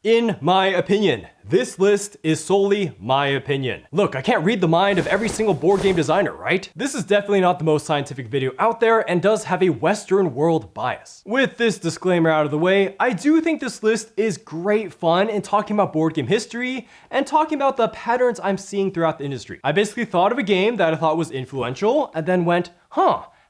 In my opinion. This list is solely my opinion. Look, I can't read the mind of every single board game designer, right? This is definitely not the most scientific video out there and does have a Western world bias. With this disclaimer out of the way, I do think this list is great fun in talking about board game history and talking about the patterns I'm seeing throughout the industry. I basically thought of a game that I thought was influential and then went,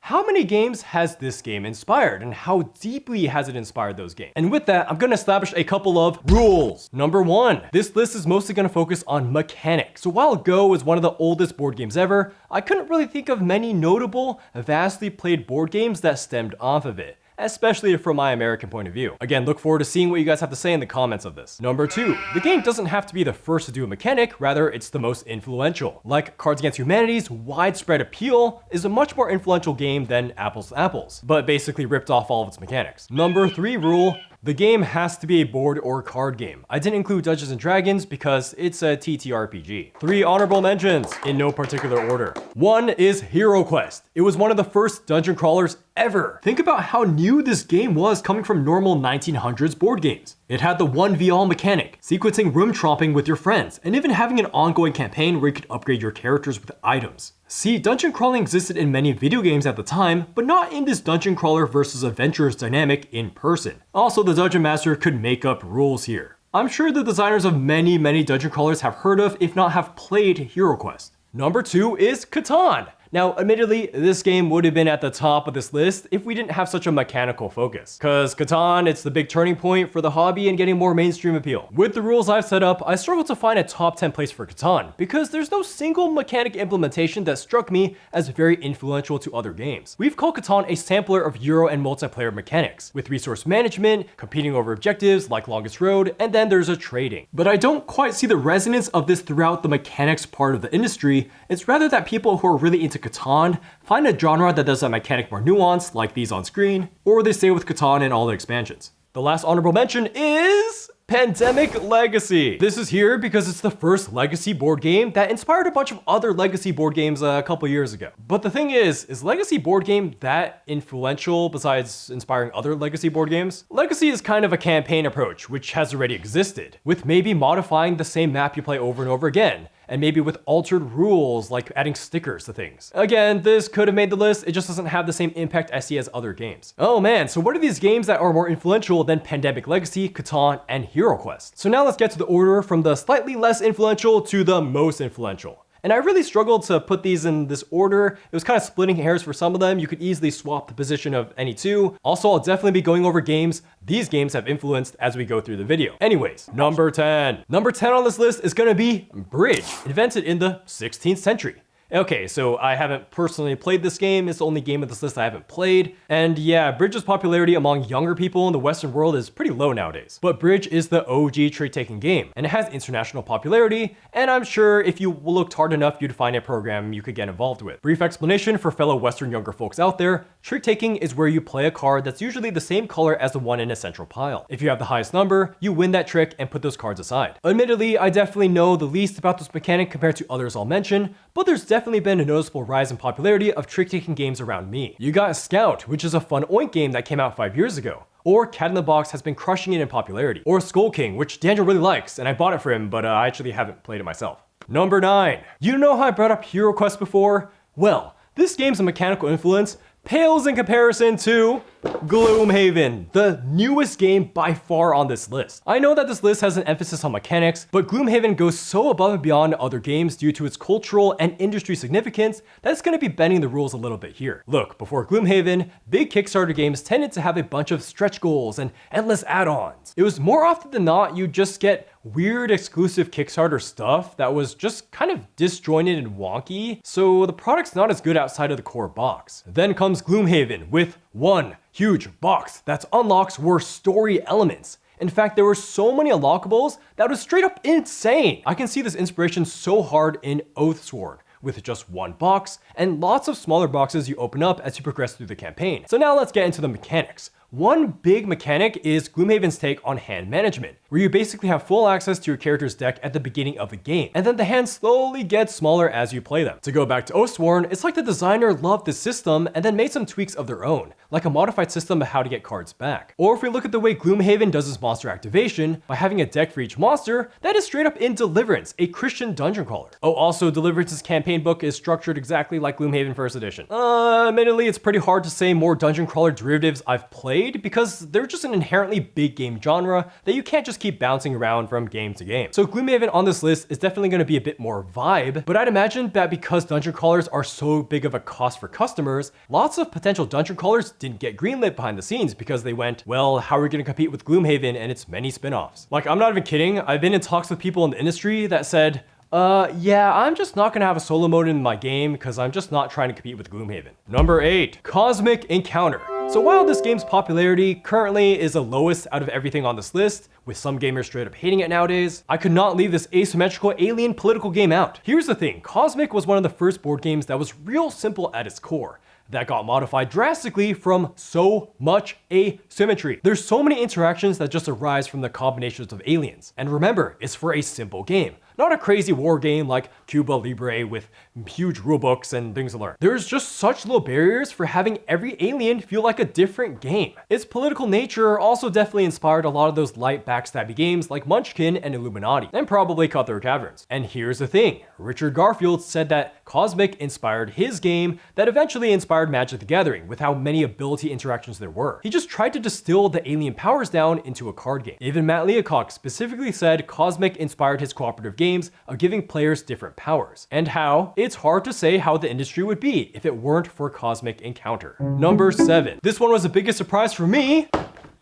how many games has this game inspired and how deeply has it inspired those games? And with that, I'm gonna establish a couple of rules. Number one, this list is mostly gonna focus on mechanics. So while Go is one of the oldest board games ever, I couldn't really think of many notable, vastly played board games that stemmed off of it, especially from my American point of view. Again, look forward to seeing what you guys have to say in the comments of this. Number two, the game doesn't have to be the first to do a mechanic, rather it's the most influential. Like Cards Against Humanity's widespread appeal is a much more influential game than Apples to Apples, but basically ripped off all of its mechanics. Number three rule, the game has to be a board or card game. I didn't include Dungeons and Dragons because it's a TTRPG. 3 honorable mentions in no particular order. 1 is Heroquest. It was one of the first dungeon crawlers ever. Think about how new this game was coming from normal 1900s board games. It had the 1v-all mechanic, sequencing room tromping with your friends, and even having an ongoing campaign where you could upgrade your characters with items. See, dungeon crawling existed in many video games at the time, but not in this dungeon crawler versus adventurers dynamic in person. Also, the dungeon master could make up rules here. I'm sure the designers of many dungeon crawlers have heard of, if not have played, Heroquest. Number 2 is Catan. Now, admittedly, this game would have been at the top of this list if we didn't have such a mechanical focus. Cause Catan, it's the big turning point for the hobby and getting more mainstream appeal. With the rules I've set up, I struggled to find a top 10 place for Catan because there's no single mechanic implementation that struck me as very influential to other games. We've called Catan a sampler of Euro and multiplayer mechanics, with resource management, competing over objectives like Longest Road, and then there's a trading. But I don't quite see the resonance of this throughout the mechanics part of the industry. It's rather that people who are really into Catan find a genre that does that mechanic more nuanced, like these on screen, or they stay with Catan and all the expansions. The last honorable mention is Pandemic Legacy. This is here because it's the first legacy board game that inspired a bunch of other legacy board games a couple years ago. But the thing is legacy board game that influential besides inspiring other legacy board games? Legacy is kind of a campaign approach, which has already existed, with maybe modifying the same map you play over and over again, and maybe with altered rules like adding stickers to things. Again, this could have made the list, it just doesn't have the same impact I see as other games. Oh man, so what are these games that are more influential than Pandemic Legacy, Catan, and Heroquest? So now let's get to the order from the slightly less influential to the most influential. And I really struggled to put these in this order. It was kind of splitting hairs for some of them. You could easily swap the position of any two. Also, I'll definitely be going over games these games have influenced as we go through the video. Anyways, number 10. Number 10 on this list is gonna be Bridge, invented in the 16th century. Okay, so I haven't personally played this game. It's the only game of this list I haven't played. And yeah, Bridge's popularity among younger people in the Western world is pretty low nowadays. But Bridge is the OG trick-taking game, and it has international popularity, and I'm sure if you looked hard enough, you'd find a program you could get involved with. Brief explanation for fellow Western younger folks out there, trick-taking is where you play a card that's usually the same color as the one in a central pile. If you have the highest number, you win that trick and put those cards aside. Admittedly, I definitely know the least about this mechanic compared to others I'll mention, but there's definitely been a noticeable rise in popularity of trick-taking games around me. You got Scout, which is a fun oink game that came out 5 years ago. Or Cat in the Box has been crushing it in popularity. Or Skull King, which Daniel really likes, and I bought it for him, but I actually haven't played it myself. Number 9. You know how I brought up Heroquest before? Well, this game's mechanical influence pales in comparison to Gloomhaven, the newest game by far on this list. I know that this list has an emphasis on mechanics, but Gloomhaven goes so above and beyond other games due to its cultural and industry significance that it's going to be bending the rules a little bit here. Look, before Gloomhaven, big Kickstarter games tended to have a bunch of stretch goals and endless add-ons. It was more often than not you just get weird exclusive Kickstarter stuff that was just kind of disjointed and wonky, so the product's not as good outside of the core box. Then comes Gloomhaven with one huge box that's unlocks were story elements. In fact, there were so many unlockables that was straight up insane. I can see this inspiration so hard in Oathsworn, with just one box and lots of smaller boxes you open up as you progress through the campaign. So now let's get into the mechanics. One big mechanic is Gloomhaven's take on hand management, where you basically have full access to your character's deck at the beginning of the game, and then the hand slowly gets smaller as you play them. To go back to Oathsworn, it's like the designer loved the system and then made some tweaks of their own, like a modified system of how to get cards back. Or if we look at the way Gloomhaven does its monster activation, by having a deck for each monster, that is straight up in Deliverance, a Christian dungeon crawler. Oh, also Deliverance's campaign book is structured exactly like Gloomhaven First Edition. Admittedly, it's pretty hard to say more dungeon crawler derivatives I've played because they're just an inherently big game genre that you can't just keep bouncing around from game to game. So Gloomhaven on this list is definitely going to be a bit more vibe, but I'd imagine that because dungeon crawlers are so big of a cost for customers, lots of potential dungeon crawlers didn't get greenlit behind the scenes because they went, well, how are we going to compete with Gloomhaven and its many spin-offs? Like, I'm not even kidding. I've been in talks with people in the industry that said, yeah, I'm just not gonna have a solo mode in my game because I'm just not trying to compete with Gloomhaven. Number 8, Cosmic Encounter. So while this game's popularity currently is the lowest out of everything on this list, with some gamers straight up hating it nowadays, I could not leave this asymmetrical alien political game out. Here's the thing, Cosmic was one of the first board games that was real simple at its core, that got modified drastically from so much asymmetry. There's so many interactions that just arise from the combinations of aliens. And remember, it's for a simple game, not a crazy war game like Cuba, Libre with huge rulebooks and things to learn. There's just such low barriers for having every alien feel like a different game. Its political nature also definitely inspired a lot of those light backstabby games like Munchkin and Illuminati, and probably Cutthroat Caverns. And here's the thing, Richard Garfield said that Cosmic inspired his game that eventually inspired Magic the Gathering with how many ability interactions there were. He just tried to distill the alien powers down into a card game. Even Matt Leacock specifically said Cosmic inspired his cooperative games of giving players different powers. And how? It's hard to say how the industry would be if it weren't for Cosmic Encounter. Number 7. This one was the biggest surprise for me.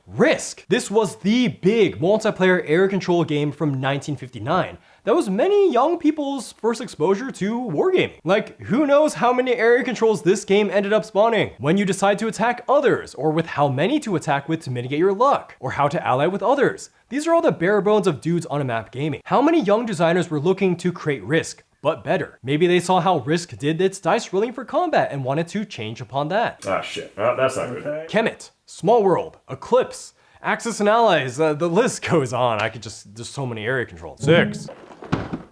Risk. This was the big multiplayer area control game from 1959. That was many young people's first exposure to wargaming. Like, who knows how many area controls this game ended up spawning? When you decide to attack others, or with how many to attack with to mitigate your luck, or how to ally with others. These are all the bare bones of dudes on a map gaming. How many young designers were looking to create Risk, but better? Maybe they saw how Risk did its dice rolling for combat and wanted to change upon that. Ah, shit. That's not good. Kemet, Smallworld, Eclipse, Axis and Allies, the list goes on. There's so many area controls. 6.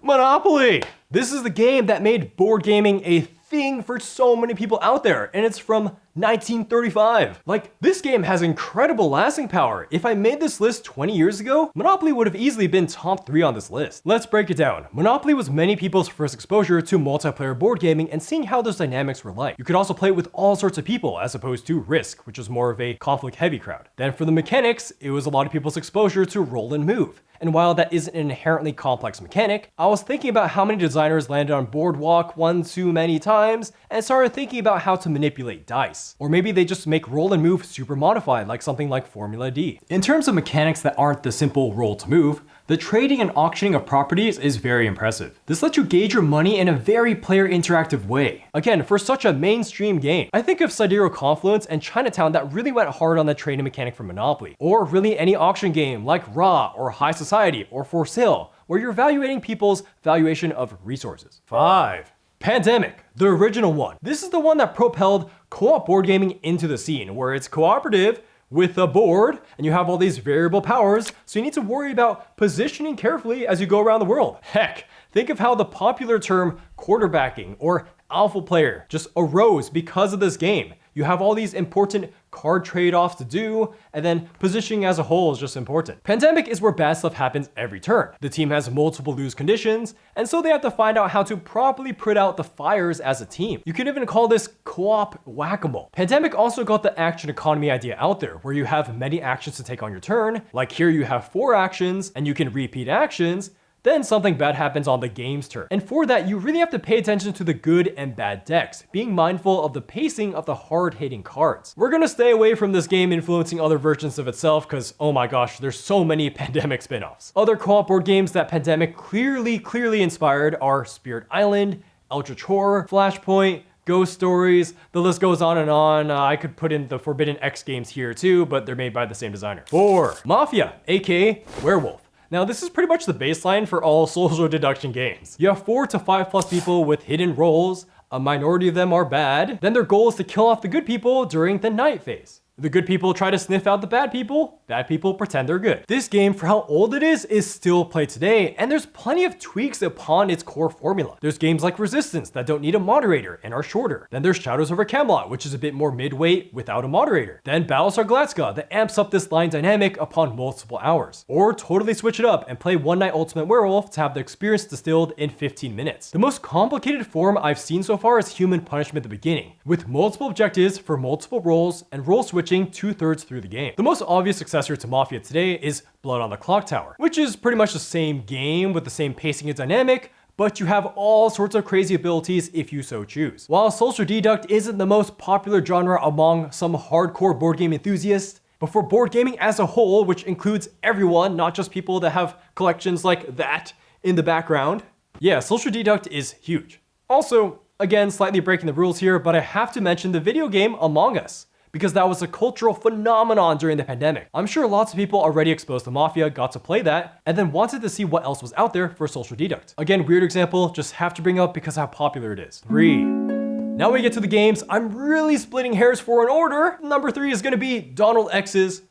Monopoly! This is the game that made board gaming a thing for so many people out there, and it's from 1935. Like, this game has incredible lasting power. If I made this list 20 years ago, Monopoly would have easily been top 3 on this list. Let's break it down. Monopoly was many people's first exposure to multiplayer board gaming and seeing how those dynamics were like. You could also play it with all sorts of people as opposed to Risk, which was more of a conflict-heavy crowd. Then for the mechanics, it was a lot of people's exposure to roll and move. And while that isn't an inherently complex mechanic, I was thinking about how many designers landed on Boardwalk one too many times and started thinking about how to manipulate dice. Or maybe they just make roll and move super modified, like something like Formula D. In terms of mechanics that aren't the simple roll to move, the trading and auctioning of properties is very impressive. This lets you gauge your money in a very player interactive way. Again, for such a mainstream game, I think of Sidereal Confluence and Chinatown that really went hard on the trading mechanic for Monopoly. Or really any auction game like Raw or High Society or For Sale, where you're evaluating people's valuation of resources. 5. Pandemic, the original one. This is the one that propelled co-op board gaming into the scene, where it's cooperative with a board, and you have all these variable powers, so you need to worry about positioning carefully as you go around the world. Heck, think of how the popular term quarterbacking or alpha player just arose because of this game. You have all these important card trade-offs to do, and then positioning as a whole is just important. Pandemic is where bad stuff happens every turn. The team has multiple lose conditions, and so they have to find out how to properly put out the fires as a team. You can even call this co-op whack-a-mole. Pandemic also got the action economy idea out there, where you have many actions to take on your turn. Like here you have 4 actions, and you can repeat actions. Then something bad happens on the game's turn. And for that, you really have to pay attention to the good and bad decks, being mindful of the pacing of the hard-hitting cards. We're gonna stay away from this game influencing other versions of itself because, oh my gosh, there's so many Pandemic spin-offs. Other co-op board games that Pandemic clearly inspired are Spirit Island, Eldritch Horror, Flashpoint, Ghost Stories, the list goes on and on. I could put in the Forbidden X games here too, but they're made by the same designer. 4. Mafia, aka Werewolf. Now this is pretty much the baseline for all social deduction games. You have 4 to 5 plus people with hidden roles, a minority of them are bad, then their goal is to kill off the good people during the night phase. The good people try to sniff out the bad people pretend they're good. This game, for how old it is still played today, and there's plenty of tweaks upon its core formula. There's games like Resistance that don't need a moderator and are shorter. Then there's Shadows over Camelot, which is a bit more midweight without a moderator. Then Battlestar Galactica that amps up this line dynamic upon multiple hours. Or totally switch it up and play One Night Ultimate Werewolf to have the experience distilled in 15 minutes. The most complicated form I've seen so far is Human Punishment at the beginning, with multiple objectives for multiple roles and role switching 2/3 through the game. The most obvious successor to Mafia today is Blood on the Clock Tower, which is pretty much the same game with the same pacing and dynamic, but you have all sorts of crazy abilities if you so choose. While social deduct isn't the most popular genre among some hardcore board game enthusiasts, but for board gaming as a whole, which includes everyone, not just people that have collections like that in the background, yeah, social deduct is huge. Also, again, slightly breaking the rules here, but I have to mention the video game Among Us, because that was a cultural phenomenon during the pandemic. I'm sure lots of people already exposed to Mafia got to play that and then wanted to see what else was out there for social deduct. Again, weird example, just have to bring up because how popular it is. 3. Now we get to the games I'm really splitting hairs for in order. Number 3 is gonna be Donald X's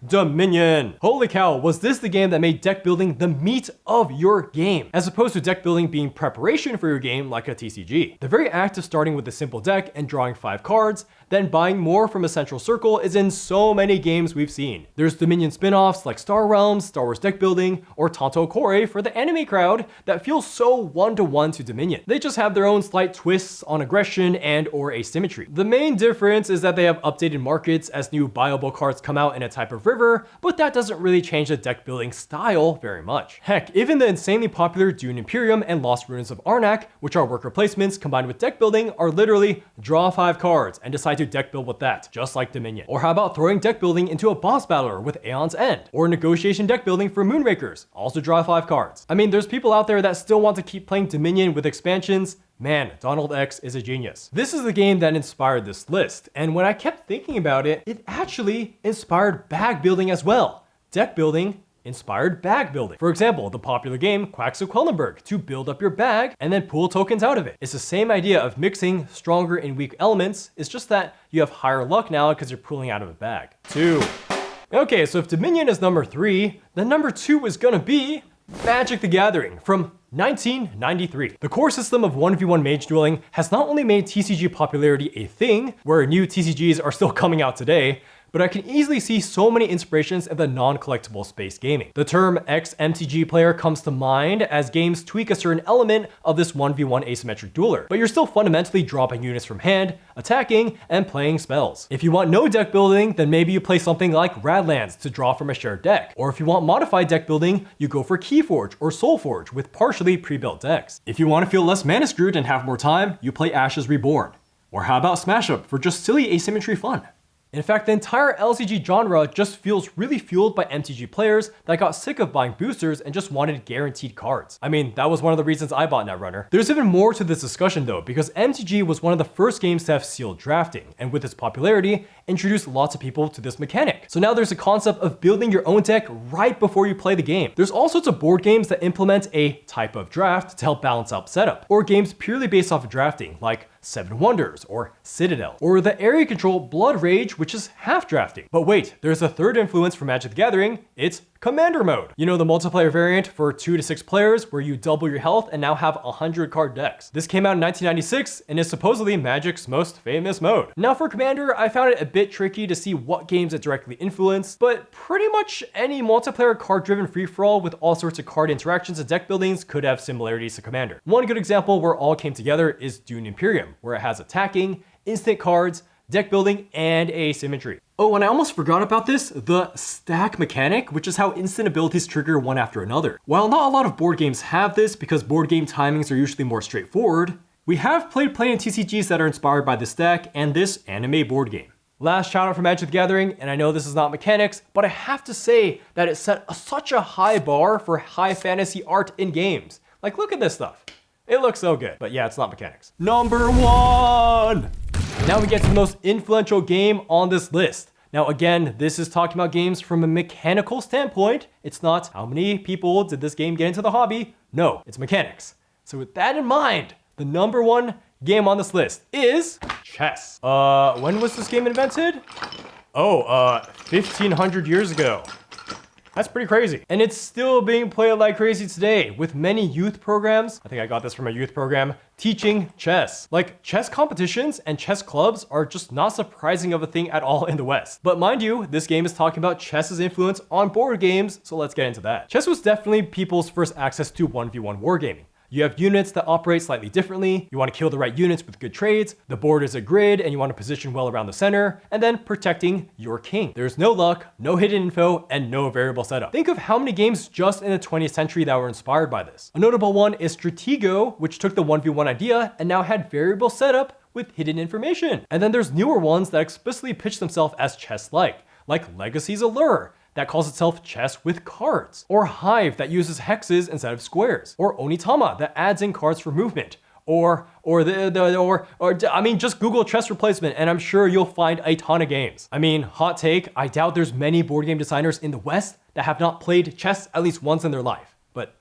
Dominion. Holy cow, was this the game that made deck building the meat of your game, as opposed to deck building being preparation for your game like a TCG. The very act of starting with a simple deck and drawing 5 cards, then buying more from a central circle is in so many games we've seen. There's Dominion spin-offs like Star Realms, Star Wars Deck Building, or Tanto Kore for the anime crowd that feel so one-to-one to Dominion. They just have their own slight twists on aggression and or asymmetry. The main difference is that they have updated markets as new buyable cards come out in a type of river, but that doesn't really change the deck building style very much. Heck, even the insanely popular Dune Imperium and Lost Ruins of Arnark, which are worker placements combined with deck building, are literally draw 5 cards and decide to deck build with that, just like Dominion. Or how about throwing deck building into a boss battler with Aeon's End? Or negotiation deck building for Moonrakers, also draw 5 cards. I mean, there's people out there that still want to keep playing Dominion with expansions. Man, Donald X is a genius. This is the game that inspired this list, and when I kept thinking about it, it actually inspired bag building as well. Deck building inspired bag building. For example, the popular game Quacks of Quellenberg to build up your bag and then pull tokens out of it. It's the same idea of mixing stronger and weak elements, it's just that you have higher luck now because you're pulling out of a bag. 2. Okay, so if Dominion is number 3, then number 2 is gonna be Magic the Gathering from 1993. The core system of 1v1 mage dueling has not only made TCG popularity a thing, where new TCGs are still coming out today, but I can easily see so many inspirations in the non-collectible space gaming. The term ex-MTG player comes to mind as games tweak a certain element of this 1v1 asymmetric dueler, but you're still fundamentally dropping units from hand, attacking, and playing spells. If you want no deck building, then maybe you play something like Radlands to draw from a shared deck. Or if you want modified deck building, you go for Keyforge or Soulforge with partially pre-built decks. If you want to feel less mana screwed and have more time, you play Ashes Reborn. Or how about Smash Up for just silly asymmetry fun? In fact, the entire LCG genre just feels really fueled by MTG players that got sick of buying boosters and just wanted guaranteed cards. I mean, that was one of the reasons I bought Netrunner. There's even more to this discussion though, because MTG was one of the first games to have sealed drafting, and with its popularity, introduced lots of people to this mechanic. So now there's a concept of building your own deck right before you play the game. There's all sorts of board games that implement a type of draft to help balance out setup, or games purely based off of drafting, like Seven Wonders or Citadel, or the area control Blood Rage, which is half drafting. But wait, there's a third influence from Magic the Gathering. It's Commander Mode. You know, the multiplayer variant for 2 to 6 players where you double your health and now have 100 card decks. This came out in 1996 and is supposedly Magic's most famous mode. Now for Commander, I found it a bit tricky to see what games it directly influenced, but pretty much any multiplayer card-driven free-for-all with all sorts of card interactions and deck buildings could have similarities to Commander. One good example where all came together is Dune Imperium, where it has attacking, instant cards, deck building, and asymmetry. Oh, and I almost forgot about this, the stack mechanic, which is how instant abilities trigger one after another. While not a lot of board games have this because board game timings are usually more straightforward, we have played plenty of TCGs that are inspired by this stack and this anime board game. Last shout out for Magic the Gathering, and I know this is not mechanics, but I have to say that it set such a high bar for high fantasy art in games. Like, look at this stuff. It looks so good, but yeah, it's not mechanics. Number 1! Now we get to the most influential game on this list. Now again, this is talking about games from a mechanical standpoint. It's not how many people did this game get into the hobby. No, it's mechanics. So with that in mind, the number 1 game on this list is chess. When was this game invented? Oh, 1500 years ago. That's pretty crazy. And it's still being played like crazy today, with many youth programs, I think I got this from a youth program, teaching chess. Like, chess competitions and chess clubs are just not surprising of a thing at all in the West. But mind you, this game is talking about chess's influence on board games, so let's get into that. Chess was definitely people's first access to 1v1 wargaming. You have units that operate slightly differently, you want to kill the right units with good trades, the board is a grid and you want to position well around the center, and then protecting your king. There's no luck, no hidden info, and no variable setup. Think of how many games just in the 20th century that were inspired by this. A notable one is Stratego, which took the 1v1 idea and now had variable setup with hidden information. And then there's newer ones that explicitly pitch themselves as chess-like Legacy's Allure, that calls itself chess with cards, or Hive that uses hexes instead of squares, or Onitama that adds in cards for movement, or I mean, just Google chess replacement and I'm sure you'll find a ton of games. I mean, hot take, I doubt there's many board game designers in the West that have not played chess at least once in their life, but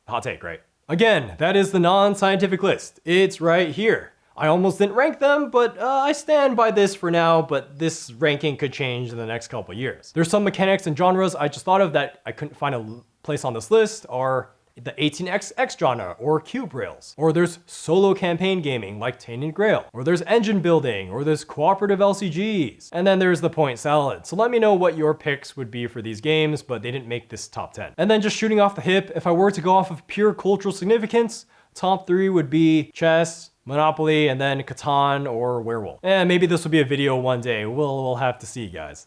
hot take, right? Again, that is the non-scientific list. It's right here. I almost didn't rank them, but I stand by this for now, but this ranking could change in the next couple years. There's some mechanics and genres I just thought of that I couldn't find a place on this list, are the 18xx genre, or cube rails. Or there's solo campaign gaming like Tainted Grail. Or there's engine building, or there's cooperative LCGs. And then there's the point salad. So let me know what your picks would be for these games, but they didn't make this top 10. And then just shooting off the hip, if I were to go off of pure cultural significance, top 3 would be chess, Monopoly, and then Catan or Werewolf. And maybe this will be a video one day. We'll have to see, guys.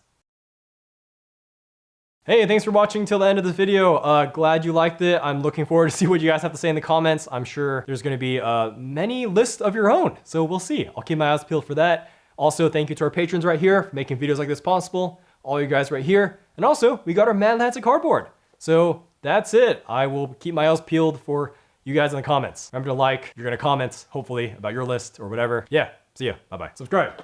Hey, thanks for watching till the end of this video. Glad you liked it. I'm looking forward to see what you guys have to say in the comments. I'm sure there's going to be many lists of your own, so we'll see. I'll keep my eyes peeled for that. Also, thank you to our patrons right here for making videos like this possible. All you guys right here. And also, we got our Mad Lads of Cardboard. So that's it. I will keep my eyes peeled for you guys in the comments. Remember to like, you're gonna comment, hopefully, about your list or whatever. Yeah, see ya, bye-bye. Subscribe.